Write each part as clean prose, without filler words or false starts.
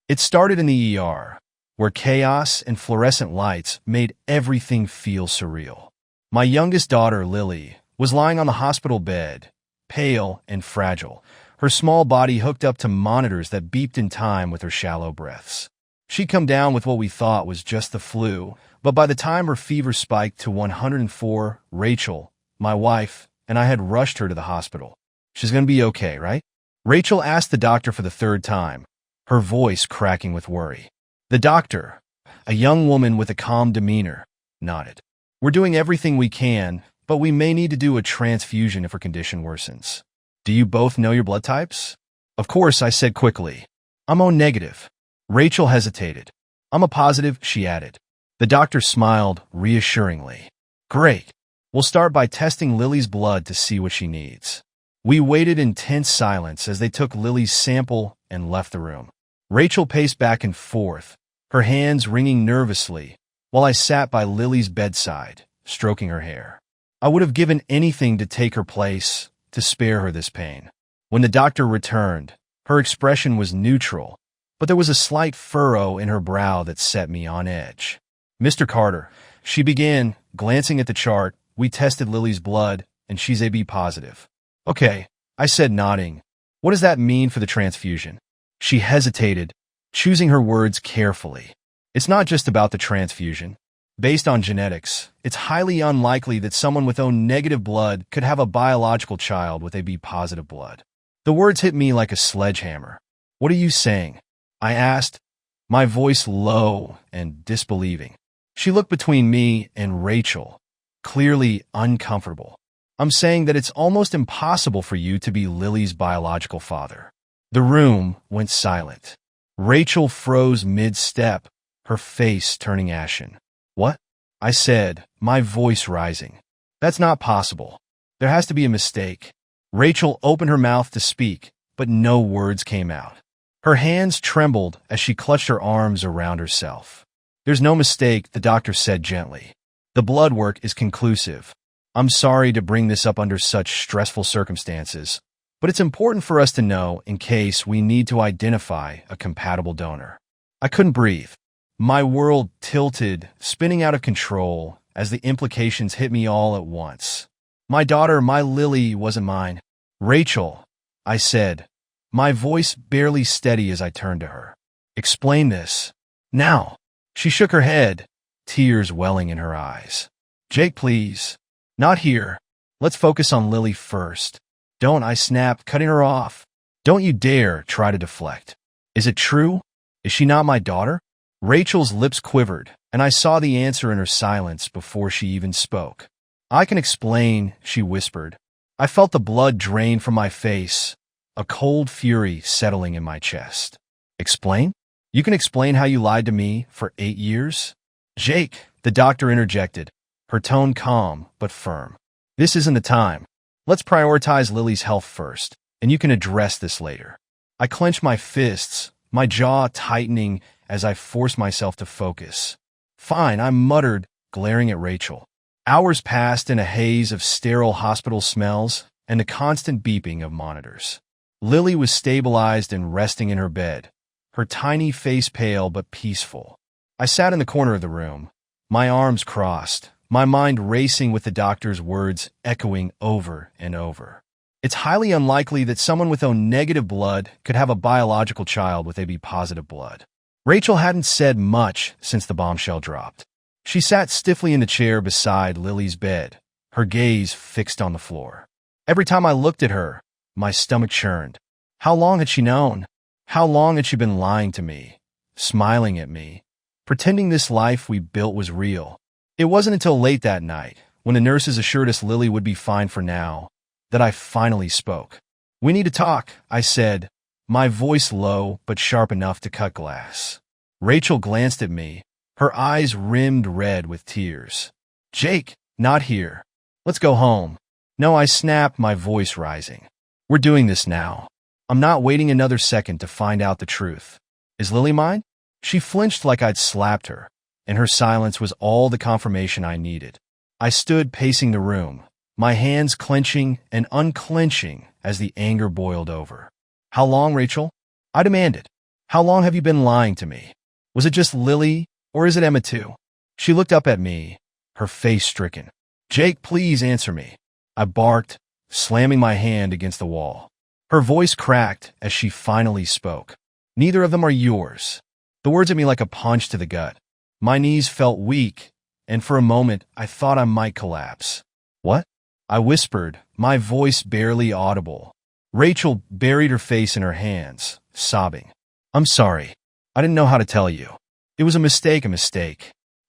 It started in the ER, where chaos and fluorescent lights made everything feel surreal. My youngest daughter, Lily, was lying on the hospital bed, pale and fragile, her small body hooked up to monitors that beeped in time with her shallow breaths. She'd come down with what we thought was just the flu, but by the time her fever spiked to 104, Rachel, my wife, and I had rushed her to the hospital. "She's going to be okay, right?" Rachel asked the doctor for the third time, her voice cracking with worry. The doctor, a young woman with a calm demeanor, nodded. "We're doing everything we can, but we may need to do a transfusion if her condition worsens." "Do you both know your blood types?" "Of course," I said quickly. "I'm O negative." Rachel hesitated. "I'm a positive," she added. The doctor smiled reassuringly. "Great. We'll start by testing Lily's blood to see what she needs." We waited in tense silence as they took Lily's sample and left the room. Rachel paced back and forth, her hands wringing nervously, while I sat by Lily's bedside, stroking her hair. I would have given anything to take her place, to spare her this pain. When the doctor returned, her expression was neutral, but there was a slight furrow in her brow that set me on edge. "Mr. Carter," she began, glancing at the chart. "We tested Lily's blood, and she's AB positive." "Okay," I said, nodding. "What does that mean for the transfusion?" She hesitated, choosing her words carefully. "It's not just about the transfusion. Based on genetics, it's highly unlikely that someone with O negative blood could have a biological child with AB positive blood." The words hit me like a sledgehammer. "What are you saying?" I asked, my voice low and disbelieving. She looked between me and Rachel, clearly uncomfortable. "I'm saying that it's almost impossible for you to be Lily's biological father." The room went silent. Rachel froze mid-step, her face turning ashen. "What?" I said, my voice rising. "That's not possible. There has to be a mistake." Rachel opened her mouth to speak, but no words came out. Her hands trembled as she clutched her arms around herself. "There's no mistake," the doctor said gently. "The blood work is conclusive. I'm sorry to bring this up under such stressful circumstances, but it's important for us to know in case we need to identify a compatible donor." I couldn't breathe. My world tilted, spinning out of control as the implications hit me all at once. My daughter, my Lily, wasn't mine. "Rachel," I said, my voice barely steady as I turned to her. "Explain this. Now." She shook her head, tears welling in her eyes. "Jake, please. Not here. Let's focus on Lily first." "Don't," I snapped, cutting her off. "Don't you dare try to deflect. Is it true? Is she not my daughter?" Rachel's lips quivered, and I saw the answer in her silence before she even spoke. "I can explain," she whispered. I felt the blood drain from my face, a cold fury settling in my chest. "Explain? You can explain how you lied to me for 8 years?" "Jake," the doctor interjected, her tone calm but firm. "This isn't the time. Let's prioritize Lily's health first, and you can address this later." I clenched my fists, my jaw tightening as I forced myself to focus. "Fine," I muttered, glaring at Rachel. Hours passed in a haze of sterile hospital smells and the constant beeping of monitors. Lily was stabilized and resting in her bed, her tiny face pale but peaceful. I sat in the corner of the room, my arms crossed, my mind racing with the doctor's words echoing over and over. "It's highly unlikely that someone with O negative blood could have a biological child with AB positive blood." Rachel hadn't said much since the bombshell dropped. She sat stiffly in the chair beside Lily's bed, her gaze fixed on the floor. Every time I looked at her, my stomach churned. How long had she known? How long had she been lying to me, smiling at me, pretending this life we built was real? It wasn't until late that night, when the nurses assured us Lily would be fine for now, that I finally spoke. "We need to talk," I said, my voice low but sharp enough to cut glass. Rachel glanced at me, her eyes rimmed red with tears. "Jake, not here. Let's go home." "No," I snapped, my voice rising. "We're doing this now. I'm not waiting another second to find out the truth. Is Lily mine?" She flinched like I'd slapped her, and her silence was all the confirmation I needed. I stood pacing the room, my hands clenching and unclenching as the anger boiled over. "How long, Rachel?" I demanded. How long have you been lying to me? Was it just Lily, or is it Emma too? She looked up at me, her face stricken. Jake, please answer me. I barked, slamming my hand against the wall. Her voice cracked as she finally spoke. Neither of them are yours. The words hit me like a punch to the gut. My knees felt weak, and for a moment I thought I might collapse. What? I whispered, my voice barely audible. Rachel buried her face in her hands, sobbing. I'm sorry. I didn't know how to tell you. It was a mistake.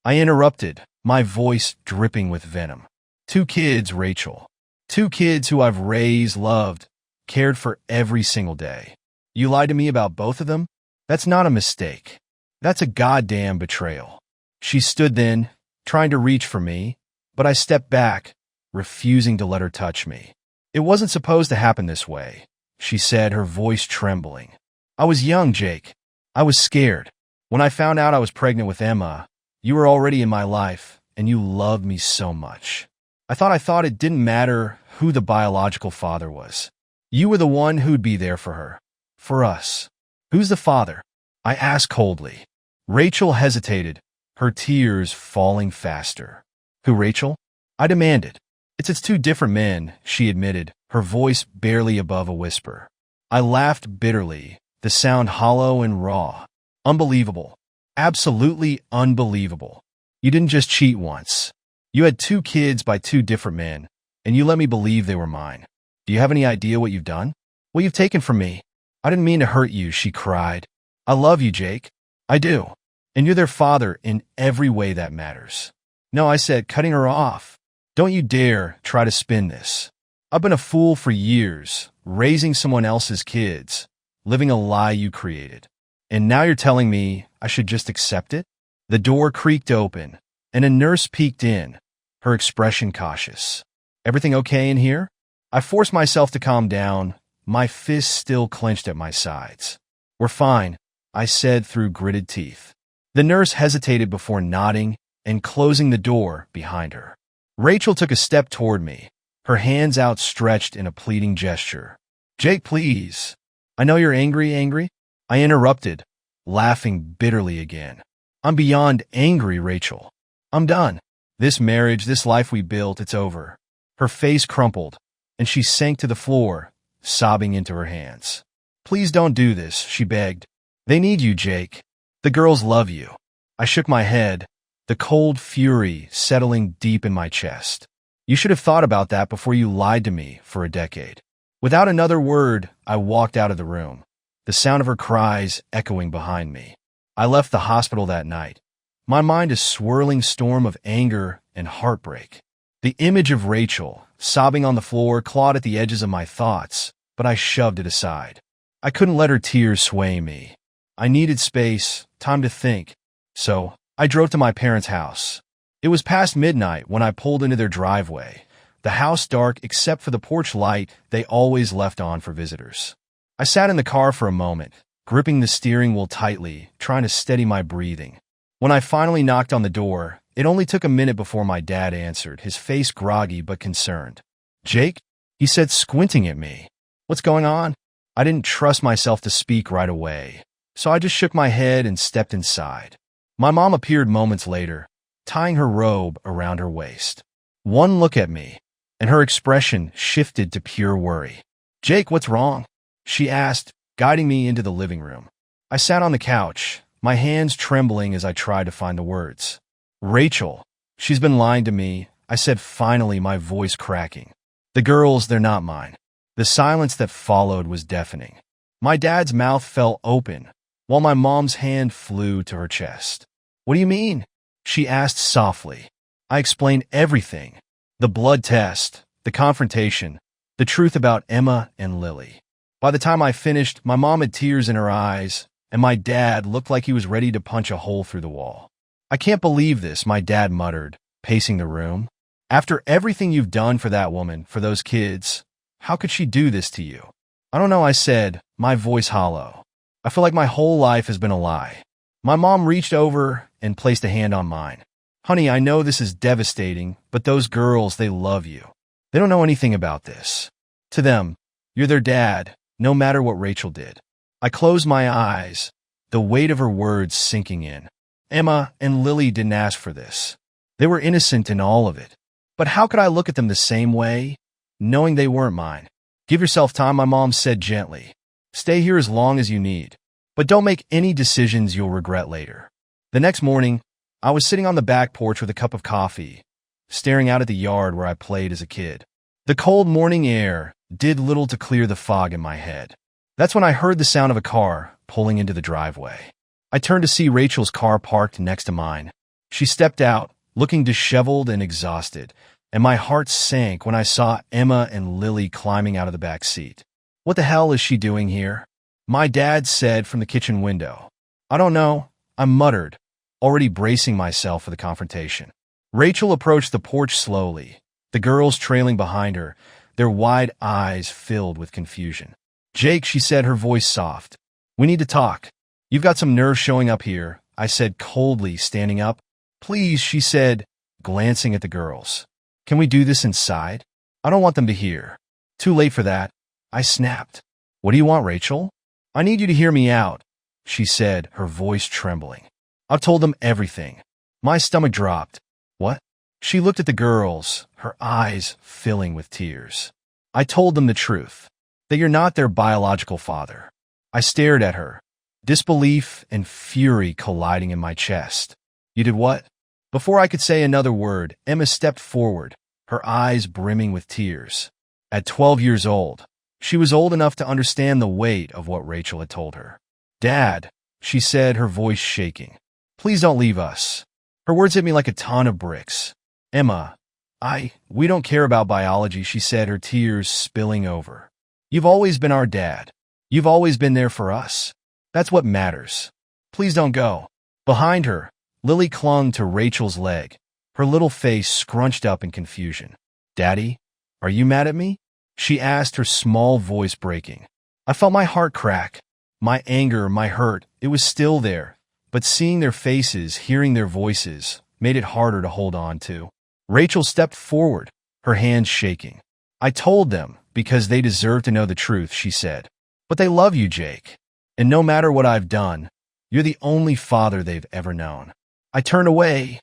I interrupted, my voice dripping with venom. 2 kids, Rachel. 2 kids who I've raised, loved, cared for every single day. You lied to me about both of them? That's not a mistake. That's a goddamn betrayal. She stood then, trying to reach for me, but I stepped back, refusing to let her touch me. It wasn't supposed to happen this way, she said, her voice trembling. I was young, Jake. I was scared. When I found out I was pregnant with Emma, you were already in my life, and you loved me so much. I thought it didn't matter who the biological father was. You were the one who'd be there for her. For us. Who's the father? I asked coldly. Rachel hesitated, her tears falling faster. Who, Rachel? I demanded. It's 2 different men, she admitted, her voice barely above a whisper. I laughed bitterly, the sound hollow and raw. Unbelievable. Absolutely unbelievable. You didn't just cheat once. You had 2 kids by 2 different men, and you let me believe they were mine. Do you have any idea what you've done? What you've taken from me? I didn't mean to hurt you, she cried. I love you, Jake. I do. And you're their father in every way that matters. No, I said, cutting her off. Don't you dare try to spin this. I've been a fool for years, raising someone else's kids, living a lie you created. And now you're telling me I should just accept it? The door creaked open, and a nurse peeked in, her expression cautious. Everything okay in here? I forced myself to calm down, my fists still clenched at my sides. We're fine, I said through gritted teeth. The nurse hesitated before nodding and closing the door behind her. Rachel took a step toward me, her hands outstretched in a pleading gesture. Jake, please. I know you're angry. I interrupted, laughing bitterly again. I'm beyond angry, Rachel. I'm done. This marriage, this life we built, it's over. Her face crumpled, and she sank to the floor, sobbing into her hands. Please don't do this, she begged. They need you, Jake. The girls love you. I shook my head, the cold fury settling deep in my chest. You should have thought about that before you lied to me for a decade. Without another word, I walked out of the room, the sound of her cries echoing behind me. I left the hospital that night, my mind a swirling storm of anger and heartbreak. The image of Rachel, sobbing on the floor, clawed at the edges of my thoughts, but I shoved it aside. I couldn't let her tears sway me. I needed space, time to think. So, I drove to my parents' house. It was past midnight when I pulled into their driveway, the house dark except for the porch light they always left on for visitors. I sat in the car for a moment, gripping the steering wheel tightly, trying to steady my breathing. When I finally knocked on the door, it only took a minute before my dad answered, his face groggy but concerned. Jake? He said, squinting at me. What's going on? I didn't trust myself to speak right away, so I just shook my head and stepped inside. My mom appeared moments later, tying her robe around her waist. One look at me, and her expression shifted to pure worry. Jake, what's wrong? She asked, guiding me into the living room. I sat on the couch, my hands trembling as I tried to find the words. Rachel, she's been lying to me, I said finally, my voice cracking. The girls, they're not mine. The silence that followed was deafening. My dad's mouth fell open, while my mom's hand flew to her chest. What do you mean? She asked softly. I explained everything. The blood test, the confrontation, the truth about Emma and Lily. By the time I finished, my mom had tears in her eyes, and my dad looked like he was ready to punch a hole through the wall. I can't believe this, my dad muttered, pacing the room. After everything you've done for that woman, for those kids, how could she do this to you? I don't know, I said, my voice hollow. I feel like my whole life has been a lie. My mom reached over and placed a hand on mine. Honey, I know this is devastating, but those girls, they love you. They don't know anything about this. To them, you're their dad, no matter what Rachel did. I closed my eyes, the weight of her words sinking in. Emma and Lily didn't ask for this. They were innocent in all of it. But how could I look at them the same way, knowing they weren't mine? Give yourself time, my mom said gently. Stay here as long as you need. But don't make any decisions you'll regret later. The next morning, I was sitting on the back porch with a cup of coffee, staring out at the yard where I played as a kid. The cold morning air did little to clear the fog in my head. That's when I heard the sound of a car pulling into the driveway. I turned to see Rachel's car parked next to mine. She stepped out, looking disheveled and exhausted, and my heart sank when I saw Emma and Lily climbing out of the back seat. What the hell is she doing here? My dad said from the kitchen window. I don't know, I muttered, already bracing myself for the confrontation. Rachel approached the porch slowly, the girls trailing behind her, their wide eyes filled with confusion. Jake, she said, her voice soft. We need to talk. You've got some nerve showing up here, I said coldly, standing up. Please, she said, glancing at the girls. Can we do this inside? I don't want them to hear. Too late for that, I snapped. What do you want, Rachel? I need you to hear me out, she said, her voice trembling. I've told them everything. My stomach dropped. What? She looked at the girls, her eyes filling with tears. I told them the truth, that you're not their biological father. I stared at her, disbelief and fury colliding in my chest. You did what? Before I could say another word, Emma stepped forward, her eyes brimming with tears. At 12 years old, she was old enough to understand the weight of what Rachel had told her. Dad, she said, her voice shaking. Please don't leave us. Her words hit me like a ton of bricks. Emma, we don't care about biology, she said, her tears spilling over. You've always been our dad. You've always been there for us. That's what matters. Please don't go. Behind her, Lily clung to Rachel's leg, her little face scrunched up in confusion. Daddy, are you mad at me? She asked, her small voice breaking. I felt my heart crack. My anger, my hurt, it was still there, but seeing their faces, hearing their voices, made it harder to hold on to. Rachel stepped forward, her hands shaking. I told them because they deserve to know the truth, she said. But they love you, Jake. And no matter what I've done, you're the only father they've ever known. I turned away,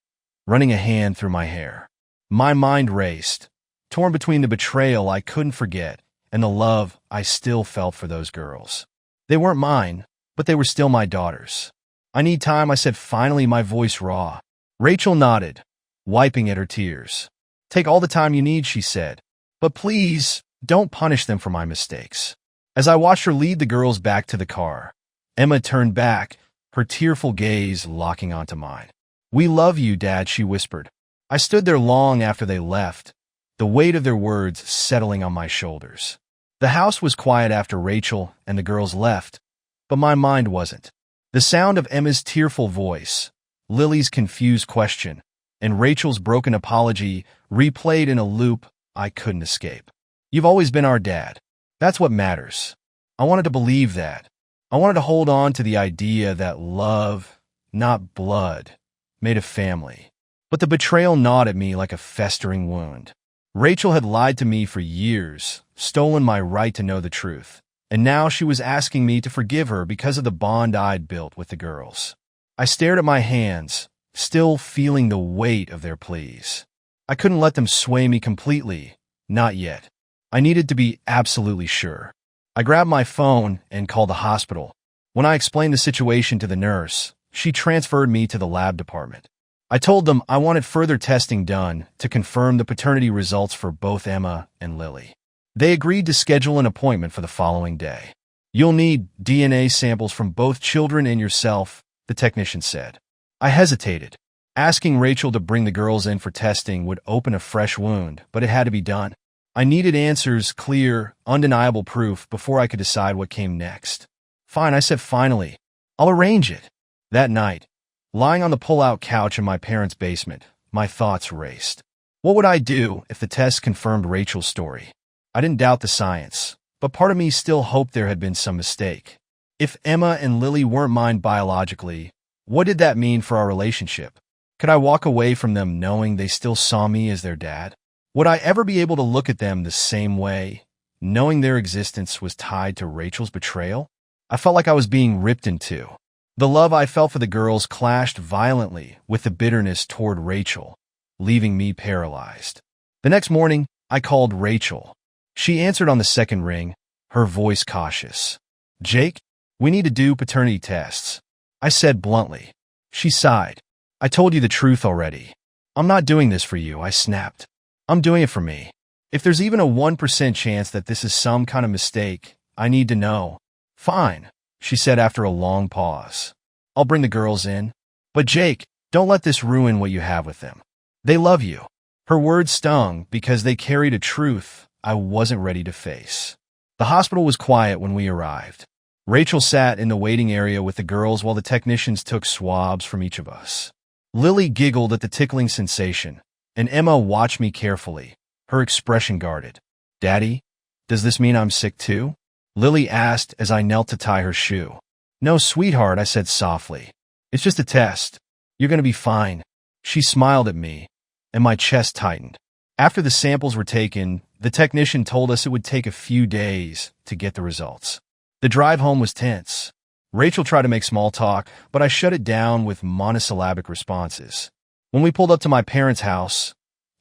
running a hand through my hair. My mind raced, torn between the betrayal I couldn't forget and the love I still felt for those girls. They weren't mine, but they were still my daughters. I need time, I said, finally, my voice raw. Rachel nodded, wiping at her tears. Take all the time you need, she said. But please, don't punish them for my mistakes. As I watched her lead the girls back to the car, Emma turned back, her tearful gaze locking onto mine. We love you, Dad, she whispered. I stood there long after they left, the weight of their words settling on my shoulders. The house was quiet after Rachel and the girls left, but my mind wasn't. The sound of Emma's tearful voice, Lily's confused question, and Rachel's broken apology replayed in a loop I couldn't escape. You've always been our dad. That's what matters. I wanted to believe that. I wanted to hold on to the idea that love, not blood, made a family. But the betrayal gnawed at me like a festering wound. Rachel had lied to me for years, stolen my right to know the truth, and now she was asking me to forgive her because of the bond I'd built with the girls. I stared at my hands, still feeling the weight of their pleas. I couldn't let them sway me completely, not yet. I needed to be absolutely sure. I grabbed my phone and called the hospital. When I explained the situation to the nurse, she transferred me to the lab department. I told them I wanted further testing done to confirm the paternity results for both Emma and Lily. They agreed to schedule an appointment for the following day. You'll need DNA samples from both children and yourself, the technician said. I hesitated. Asking Rachel to bring the girls in for testing would open a fresh wound, but it had to be done. I needed answers, clear, undeniable proof before I could decide what came next. Fine, I said finally. I'll arrange it. That night, lying on the pull-out couch in my parents' basement, my thoughts raced. What would I do if the test confirmed Rachel's story? I didn't doubt the science, but part of me still hoped there had been some mistake. If Emma and Lily weren't mine biologically, what did that mean for our relationship? Could I walk away from them knowing they still saw me as their dad? Would I ever be able to look at them the same way, knowing their existence was tied to Rachel's betrayal? I felt like I was being ripped in two. The love I felt for the girls clashed violently with the bitterness toward Rachel, leaving me paralyzed. The next morning, I called Rachel. She answered on the second ring, her voice cautious. "Jake, we need to do paternity tests," I said bluntly. She sighed. "I told you the truth already. I'm not doing this for you," I snapped. "I'm doing it for me. If there's even a 1% chance that this is some kind of mistake, I need to know." "Fine," she said after a long pause. "I'll bring the girls in. But Jake, don't let this ruin what you have with them. They love you." Her words stung because they carried a truth I wasn't ready to face. The hospital was quiet when we arrived. Rachel sat in the waiting area with the girls while the technicians took swabs from each of us. Lily giggled at the tickling sensation, and Emma watched me carefully, her expression guarded. "Daddy, does this mean I'm sick too?" Lily asked as I knelt to tie her shoe. "No, sweetheart," I said softly. "It's just a test. You're going to be fine." She smiled at me, and my chest tightened. After the samples were taken, the technician told us it would take a few days to get the results. The drive home was tense. Rachel tried to make small talk, but I shut it down with monosyllabic responses. When we pulled up to my parents' house,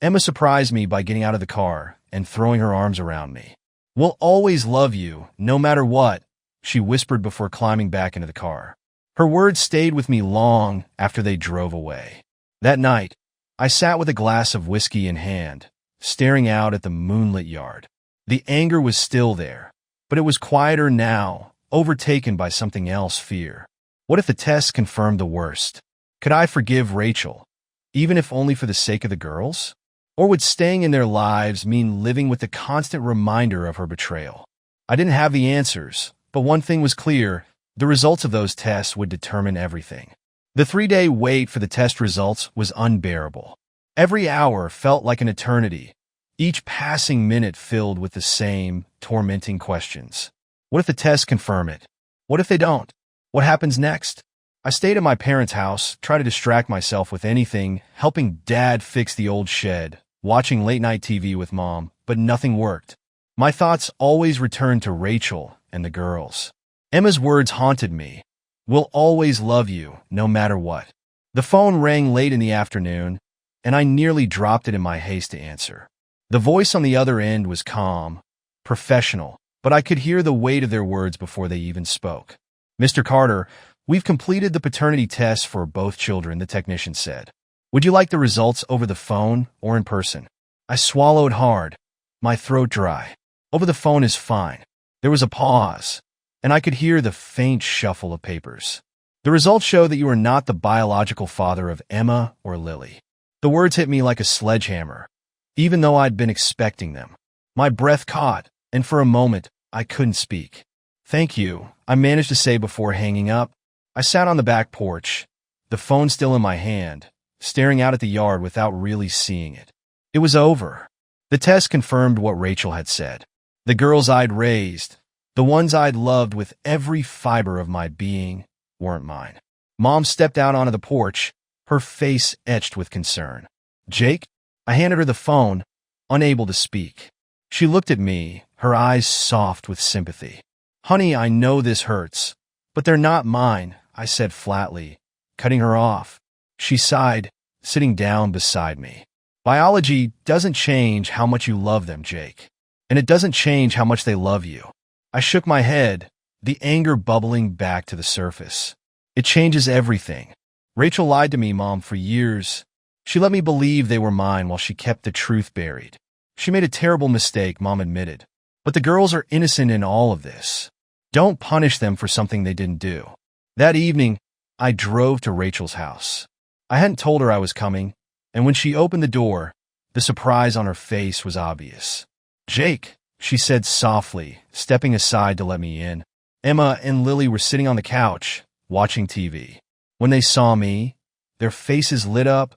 Emma surprised me by getting out of the car and throwing her arms around me. "We'll always love you, no matter what," she whispered before climbing back into the car. Her words stayed with me long after they drove away. That night, I sat with a glass of whiskey in hand, staring out at the moonlit yard. The anger was still there, but it was quieter now, overtaken by something else, fear. What if the test confirmed the worst? Could I forgive Rachel, even if only for the sake of the girls? Or would staying in their lives mean living with the constant reminder of her betrayal? I didn't have the answers, but one thing was clear: the results of those tests would determine everything. The 3-day wait for the test results was unbearable. Every hour felt like an eternity, each passing minute filled with the same tormenting questions. What if the tests confirm it? What if they don't? What happens next? I stayed at my parents' house, tried to distract myself with anything, helping Dad fix the old shed, watching late-night TV with Mom, but nothing worked. My thoughts always returned to Rachel and the girls. Emma's words haunted me. "We'll always love you, no matter what." The phone rang late in the afternoon, and I nearly dropped it in my haste to answer. The voice on the other end was calm, professional, but I could hear the weight of their words before they even spoke. "Mr. Carter, we've completed the paternity tests for both children," the technician said. "Would you like the results over the phone or in person?" I swallowed hard, my throat dry. "Over the phone is fine." There was a pause, and I could hear the faint shuffle of papers. "The results show that you are not the biological father of Emma or Lily." The words hit me like a sledgehammer, even though I'd been expecting them. My breath caught, and for a moment, I couldn't speak. "Thank you," I managed to say before hanging up. I sat on the back porch, the phone still in my hand, staring out at the yard without really seeing it. It was over. The test confirmed what Rachel had said. The girls I'd raised, the ones I'd loved with every fiber of my being, weren't mine. Mom stepped out onto the porch, her face etched with concern. "Jake?" I handed her the phone, unable to speak. She looked at me, her eyes soft with sympathy. "Honey, I know this hurts, but they're not mine," I said flatly, cutting her off. She sighed, sitting down beside me. "Biology doesn't change how much you love them, Jake. And it doesn't change how much they love you." I shook my head, the anger bubbling back to the surface. "It changes everything. Rachel lied to me, Mom, for years. She let me believe they were mine while she kept the truth buried. She made a terrible mistake," Mom admitted. "But the girls are innocent in all of this. Don't punish them for something they didn't do." That evening, I drove to Rachel's house. I hadn't told her I was coming, and when she opened the door, the surprise on her face was obvious. "Jake," she said softly, stepping aside to let me in. Emma and Lily were sitting on the couch, watching TV. When they saw me, their faces lit up,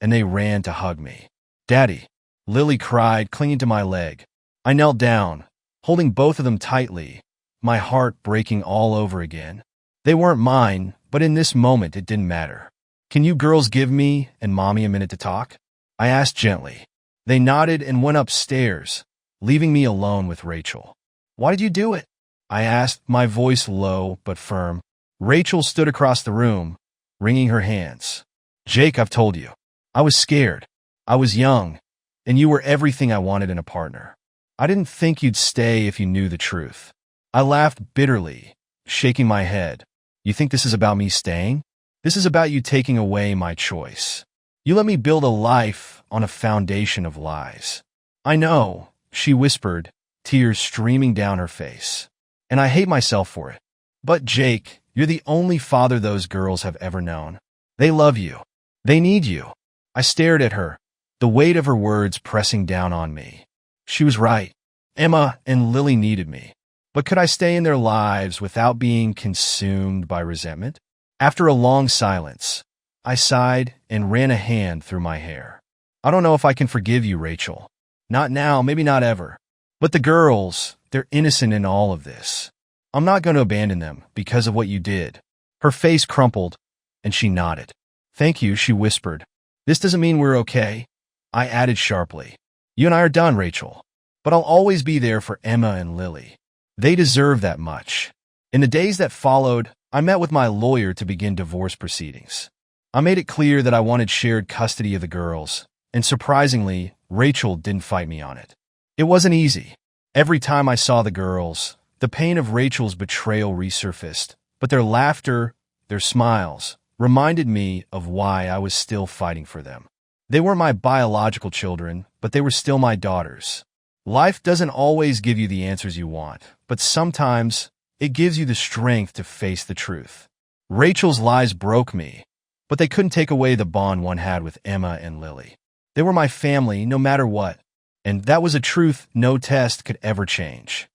and they ran to hug me. "Daddy," Lily cried, clinging to my leg. I knelt down, holding both of them tightly, my heart breaking all over again. They weren't mine, but in this moment it didn't matter. "Can you girls give me and Mommy a minute to talk?" I asked gently. They nodded and went upstairs, leaving me alone with Rachel. "Why did you do it?" I asked, my voice low but firm. Rachel stood across the room, wringing her hands. Jake, I've told you. I was scared. I was young, and you were everything I wanted in a partner. I didn't think you'd stay if you knew the truth. I laughed bitterly, shaking my head. You think this is about me staying? This is about you taking away my choice. You let me build a life on a foundation of lies. I know, she whispered, tears streaming down her face. And I hate myself for it. But Jake, you're the only father those girls have ever known. They love you. They need you. I stared at her, the weight of her words pressing down on me. She was right. Emma and Lily needed me. But could I stay in their lives without being consumed by resentment? After a long silence, I sighed and ran a hand through my hair. I don't know if I can forgive you, Rachel. Not now, maybe not ever. But the girls, they're innocent in all of this. I'm not going to abandon them because of what you did. Her face crumpled, and she nodded. Thank you, she whispered. This doesn't mean we're okay. I added sharply. You and I are done, Rachel. But I'll always be there for Emma and Lily. They deserve that much. In the days that followed, I met with my lawyer to begin divorce proceedings. I made it clear that I wanted shared custody of the girls, and surprisingly, Rachel didn't fight me on it. It wasn't easy. Every time I saw the girls, the pain of Rachel's betrayal resurfaced, but their laughter, their smiles, reminded me of why I was still fighting for them. They weren't my biological children, but they were still my daughters. Life doesn't always give you the answers you want, but sometimes it gives you the strength to face the truth. Rachel's lies broke me, but they couldn't take away the bond one had with Emma and Lily. They were my family no matter what, and that was a truth no test could ever change.